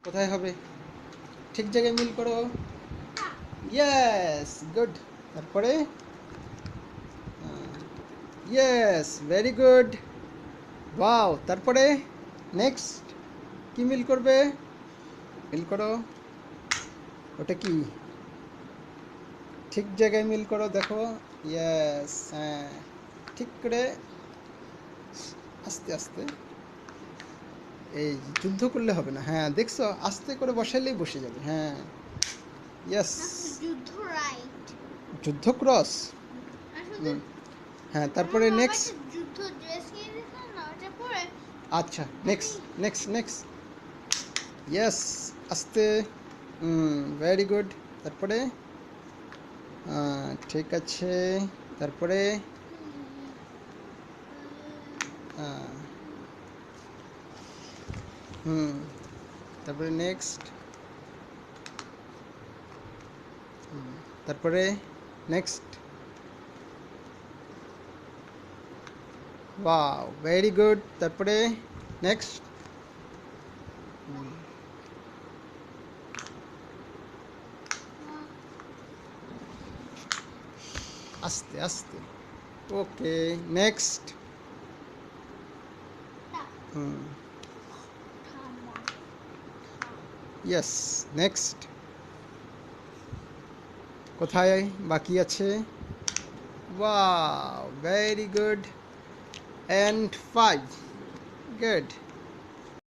কোথায় হবে? ঠিক জায়গায় মিল করো। Yes, good. তারপরে ইয়েস, ভেরি গুড। ওয়াও। তারপরে নেক্সট কি মিল করবে? মিল করো। ওটা কি? ঠিক জায়গায় মিল করো, দেখো। ইয়েস, হ্যাঁ, ঠিক করে। আস্তে আস্তে। এই যুদ্ধ করলে হবে না, হ্যাঁ দেখছো, আস্তে করে বসাইলেই বসে যাবে। হ্যাঁ, ইয়েস। যুদ্ধ রাইট। যুদ্ধ ক্রস। আসলে হ্যাঁ, আমার তারপরে বাবা নেক্সট। একটা যুদ্ধ ড্রেস কিনে দিয়েছিল না, ওটা পরে আচ্ছা, আমি নেক্সট নেক্সট নেক্সট। ইয়েস, আস্তে। Very good. তারপরে ঠিক আছে। তারপরে আহ, হুম তারপরে নেক্সট। তারপরে নেক্সট। Wow, very good. তারপরে নেক্সট। আস্তে আস্তে। ওকে, নেক্সট। হুম ইয়েস, নেক্সট। কোথায় বাকি আছে? Wow, very good. And 5। Good.